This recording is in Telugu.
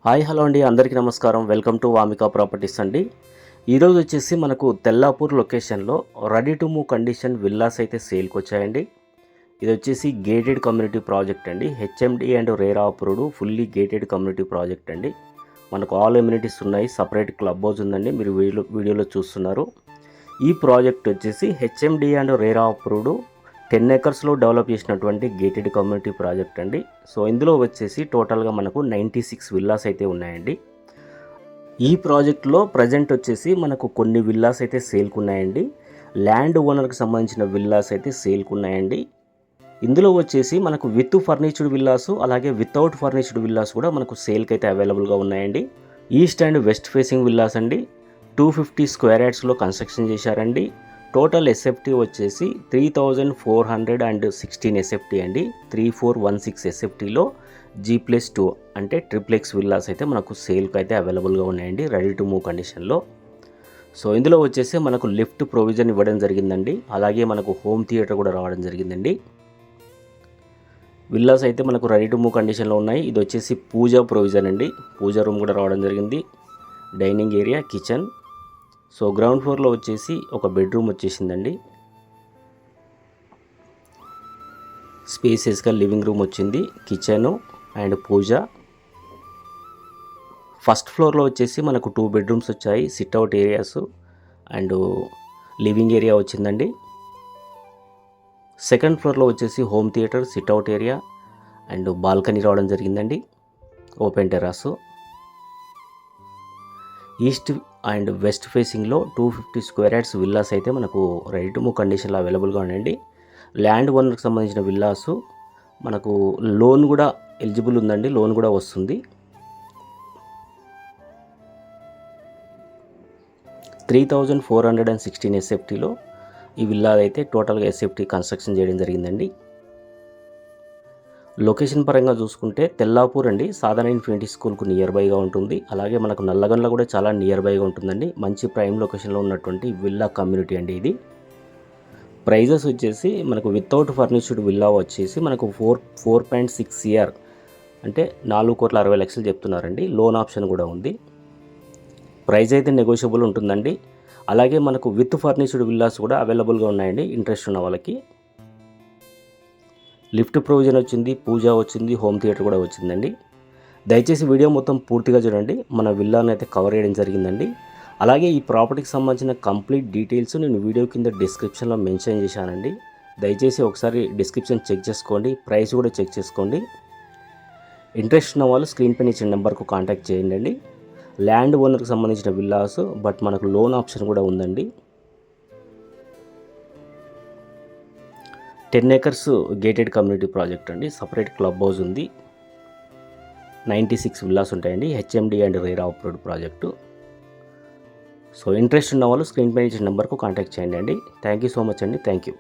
హాయ్ హలో అండి, అందరికీ నమస్కారం. వెల్కమ్ టు వామికా ప్రాపర్టీస్ అండి. ఈరోజు వచ్చేసి మనకు తెల్లాపూర్ లొకేషన్లో ready to move condition villas అయితే సేల్కి వచ్చాయండి. ఇది వచ్చేసి గేటెడ్ కమ్యూనిటీ ప్రాజెక్ట్ అండి. HMDA and RERA approved fully gated community project అండి. మనకు ఆల్ ఎమ్యూనిటీస్ ఉన్నాయి. సపరేట్ క్లబ్ హౌస్ ఉందండి, మీరు వీడియోలో చూస్తున్నారు. ఈ ప్రాజెక్ట్ వచ్చేసి హెచ్ఎండి అండ్ రేరా అప్రూవ్డ్ 10 acresలో డెవలప్ చేసినటువంటి గేటెడ్ కమ్యూనిటీ ప్రాజెక్ట్ అండి. సో ఇందులో వచ్చేసి టోటల్గా మనకు 96 విల్లాస్ అయితే ఉన్నాయండి. ఈ ప్రాజెక్ట్లో ప్రజెంట్ వచ్చేసి మనకు కొన్ని విల్లాస్ అయితే సేల్కి ఉన్నాయండి. ల్యాండ్ ఓనర్కి సంబంధించిన విల్లాస్ అయితే సేల్కి ఉన్నాయండి. ఇందులో వచ్చేసి మనకు విత్ ఫర్నిచర్డ్ విల్లాస్ అలాగే వితౌట్ ఫర్నిచర్డ్ విల్లాస్ కూడా మనకు సేల్కి అయితే అవైలబుల్గా ఉన్నాయండి. East and west facing villas అండి. 250 స్క్వేర్ యార్డ్స్లో కన్స్ట్రక్షన్ చేశారండి. టోటల్ ఎస్ఎఫ్టీ వచ్చేసి 3416 ఎస్ఎఫ్టీ అండి. 3416 ఎస్ఎఫ్టీలో G+2 అంటే ట్రిప్లెక్స్ విల్లాస్ అయితే మనకు సేల్కి అయితే అవైలబుల్గా ఉన్నాయండి, రెడీ టు మూవ్ కండిషన్లో. సో ఇందులో వచ్చేసి మనకు లిఫ్ట్ ప్రొవిజన్ ఇవ్వడం జరిగిందండి. అలాగే మనకు హోమ్ థియేటర్ కూడా రావడం జరిగిందండి. విల్లాస్ అయితే మనకు రెడీ టు మూవ్ కండిషన్లో ఉన్నాయి. ఇది వచ్చేసి పూజా ప్రొవిజన్ అండి. పూజా రూమ్ కూడా రావడం జరిగింది. Dining area, kitchen. So ground ఫ్లోర్లో వచ్చేసి ఒక బెడ్రూమ్ వచ్చేసిందండి. స్పేసెస్గా లివింగ్ రూమ్ వచ్చింది, కిచెను అండ్ పూజ. ఫస్ట్ ఫ్లోర్లో వచ్చేసి మనకు 2 బెడ్రూమ్స్ వచ్చాయి, sit out areas and living area వచ్చిందండి. సెకండ్ ఫ్లోర్లో వచ్చేసి home theatre, sit out area and balcony రావడం జరిగిందండి, open terrace. East and west ఫేసింగ్లో 250 స్క్వేర్ యార్డ్స్ విల్లాస్ అయితే మనకు రెడీ టు మూవ్ కండిషన్లో అవైలబుల్గా ఉన్నాయండి. ల్యాండ్ ఓనర్కి సంబంధించిన విల్లాస్ మనకు లోన్ కూడా ఎలిజిబుల్ ఉందండి, లోన్ కూడా వస్తుంది. 3416 ఎస్ఎఫ్టీలో ఈ విల్లా అయితే టోటల్గా ఎస్ఎఫ్టీ కన్స్ట్రక్షన్ చేయడం జరిగిందండి. లొకేషన్ పరంగా చూసుకుంటే తెల్లాపూర్ అండి, సాధన ఇన్ఫినిటీ స్కూల్కు నియర్ బైగా ఉంటుంది. అలాగే మనకు నల్లగొండలో కూడా చాలా నియర్ బైగా ఉంటుందండి. మంచి ప్రైమ్ లొకేషన్లో ఉన్నటువంటి విల్లా కమ్యూనిటీ అండి ఇది. ప్రైజెస్ వచ్చేసి మనకు వితౌట్ ఫర్నిచర్డ్ విల్లా వచ్చేసి మనకు 4.6 CR అంటే 4,60,00,000 చెప్తున్నారండి. లోన్ ఆప్షన్ కూడా ఉంది. ప్రైస్ అయితే నెగోషియబుల్ ఉంటుందండి. అలాగే మనకు విత్ ఫర్నిచర్డ్ విల్లాస్ కూడా అవైలబుల్గా ఉన్నాయండి ఇంట్రెస్ట్ ఉన్న వాళ్ళకి. లిఫ్ట్ ప్రొవిజన్ వచ్చింది, పూజ వచ్చింది, హోమ్ థియేటర్ కూడా వచ్చిందండి. దయచేసి వీడియో మొత్తం పూర్తిగా చూడండి. మన విల్లాను అయితే కవర్ చేయడం జరిగిందండి. అలాగే ఈ ప్రాపర్టీకి సంబంధించిన కంప్లీట్ డీటెయిల్స్ నేను వీడియో కింద డిస్క్రిప్షన్లో మెన్షన్ చేశానండి. దయచేసి ఒకసారి డిస్క్రిప్షన్ చెక్ చేసుకోండి, ప్రైస్ కూడా చెక్ చేసుకోండి. ఇంట్రెస్ట్ ఉన్న వాళ్ళు స్క్రీన్ పైన ఇచ్చిన నెంబర్కు కాంటాక్ట్ చేయండి. ల్యాండ్ ఓనర్కి సంబంధించిన విల్లాస్, బట్ మనకు లోన్ ఆప్షన్ కూడా ఉందండి. 10 acres గేటెడ్ కమ్యూనిటీ ప్రాజెక్ట్ అండి. సపరేట్ క్లబ్ హౌస్ ఉంది. 96 విల్లాస్ ఉంటాయండి. HMD and RERA approved project. So interest ఉన్న వాళ్ళు స్క్రీన్ పై ఇచ్చిన నెంబర్కు కాంటాక్ట్ చేయండి అండి. థ్యాంక్ యూ సో మచ్ అండి. Thank you.